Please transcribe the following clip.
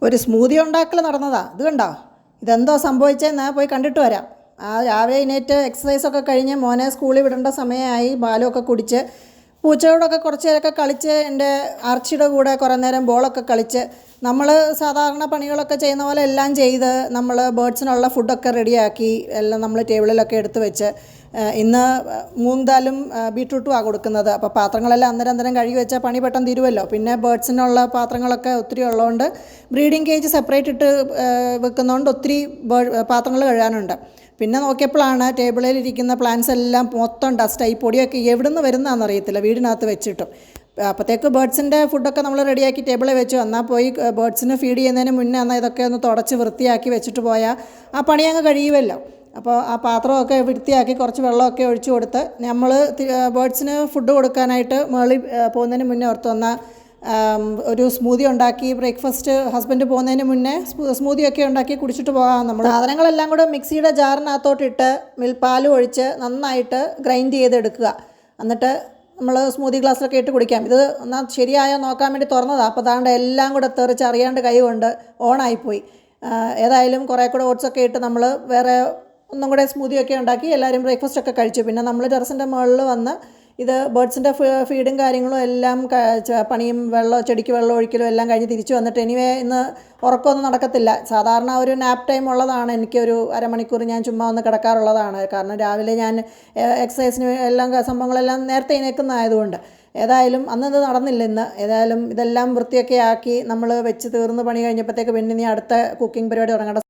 ഒരു സ്മൂതി ഉണ്ടാക്കൽ നടന്നതാ. ഇത് കണ്ടോ? ഇതെന്തോ സംഭവിച്ചതെന്ന് പോയി കണ്ടിട്ട് വരാം. രാവിലെ എഴുന്നേറ്റ് എക്സസൈസൊക്കെ കഴിഞ്ഞ് മോനെ സ്കൂളിൽ വിടേണ്ട സമയമായി. പാലൊക്കെ കുടിച്ച് പൂച്ചയോടൊക്കെ കുറച്ച് നേരമൊക്കെ കളിച്ച് എൻ്റെ ആർച്ചിയുടെ കൂടെ കുറേ നേരം ബോളൊക്കെ കളിച്ച് നമ്മൾ സാധാരണ പണികളൊക്കെ ചെയ്യുന്ന പോലെ എല്ലാം ചെയ്ത് നമ്മൾ ബേഡ്സിനുള്ള ഫുഡൊക്കെ റെഡിയാക്കി എല്ലാം നമ്മൾ ടേബിളിലൊക്കെ എടുത്ത് വെച്ച് ഇന്ന് മൂങ് ദാലും ബീട്രൂട്ടുമാണ് കൊടുക്കുന്നത്. അപ്പോൾ പാത്രങ്ങളെല്ലാം അന്നേരം കഴുകി വെച്ചാൽ പണി പെട്ടെന്ന് തീരുമല്ലോ. പിന്നെ ബേഡ്സിനുള്ള പാത്രങ്ങളൊക്കെ ഒത്തിരി ഉള്ളതുകൊണ്ട് ബ്രീഡിംഗ് കേജ് സെപ്പറേറ്റ് ഇട്ട് വെക്കുന്നതുകൊണ്ട് ഒത്തിരി പാത്രങ്ങൾ കഴുകാനുണ്ട്. പിന്നെ നോക്കിയപ്പോഴാണ് ടേബിളിലിരിക്കുന്ന പ്ലാന്റ്സ് എല്ലാം മൊത്തം ഡസ്റ്റായി. പൊടിയൊക്കെ എവിടെ നിന്ന് വരുന്നതാണെന്ന് അറിയത്തില്ല വീടിനകത്ത് വെച്ചിട്ടും. അപ്പോഴത്തേക്ക് ബേഡ്സിൻ്റെ ഫുഡൊക്കെ നമ്മൾ റെഡിയാക്കി ടേബിളിൽ വെച്ചു. എന്നാൽ പോയി ബേഡ്സിന് ഫീഡ് ചെയ്യുന്നതിന് മുന്നേ എന്നാൽ ഇതൊക്കെ ഒന്ന് തുടച്ച് വൃത്തിയാക്കി വെച്ചിട്ട് പോയാൽ ആ പണി അങ്ങ് കഴിയുമല്ലോ. അപ്പോൾ ആ പാത്രമൊക്കെ വൃത്തിയാക്കി കുറച്ച് വെള്ളമൊക്കെ ഒഴിച്ചു കൊടുത്ത് നമ്മൾ ബേഡ്സിന് ഫുഡ് കൊടുക്കാനായിട്ട് മുകളിൽ പോകുന്നതിന് മുന്നേ ഓർത്ത് വന്നാൽ ഒരു സ്മൂതി ഉണ്ടാക്കി ബ്രേക്ക്ഫാസ്റ്റ് ഹസ്ബൻഡ് പോകുന്നതിന് മുന്നേ സ്മൂതിയൊക്കെ ഉണ്ടാക്കി കുടിച്ചിട്ട് പോകാം. നമ്മൾ സാധനങ്ങളെല്ലാം കൂടെ മിക്സിയുടെ ജാറിനകത്തോട്ടിട്ട് പാലും ഒഴിച്ച് നന്നായിട്ട് ഗ്രൈൻഡ് ചെയ്തെടുക്കുക. എന്നിട്ട് നമ്മൾ സ്മൂതി ഗ്ലാസ്സിലൊക്കെ ഇട്ട് കുടിക്കാം. ഇത് എന്നാൽ ശരിയായോ നോക്കാൻ വേണ്ടി തുറന്നതാണ്. അപ്പോൾ അതാണ്ട് എല്ലാം കൂടെ തെറിച്ച് അറിയാണ്ട് കൈ കൊണ്ട് ഓണായിപ്പോയി. ഏതായാലും കുറേ കൂടെ ഓട്സൊക്കെ ഇട്ട് നമ്മൾ വേറെ ഒന്നും കൂടെ സ്മൂതിയൊക്കെ ഉണ്ടാക്കി എല്ലാവരും ബ്രേക്ക്ഫാസ്റ്റൊക്കെ കഴിച്ചു. പിന്നെ നമ്മൾ ടെറസിൻ്റെ മുകളിൽ വന്ന് ഇത് ബേഡ്സിൻ്റെ ഫീഡും കാര്യങ്ങളും എല്ലാം പണിയും ചെടിക്ക് വെള്ളം ഒഴിക്കലും എല്ലാം കഴിഞ്ഞ് തിരിച്ചു വന്നിട്ട് ഇന്ന് ഉറക്കമൊന്നും നടക്കത്തില്ല. സാധാരണ ഒരു നാപ്പ് ടൈം ഉള്ളതാണ്. എനിക്കൊരു അരമണിക്കൂർ ഞാൻ ചുമ്മാ ഒന്ന് കിടക്കാറുള്ളതാണ്. കാരണം രാവിലെ ഞാൻ എക്സസൈസിന് എല്ലാം സംഭവങ്ങളെല്ലാം നേരത്തെ എഴുന്നേൽക്കുന്നതായതുകൊണ്ട്. ഏതായാലും അന്നത് നടന്നില്ല ഇന്ന്. ഏതായാലും ഇതെല്ലാം വൃത്തിയൊക്കെ ആക്കി നമ്മൾ വെച്ച് തീർന്ന് പണി കഴിഞ്ഞപ്പോഴത്തേക്ക് പിന്നെ ഇനി അടുത്ത കുക്കിംഗ് പരിപാടി തുടങ്ങേണ്ട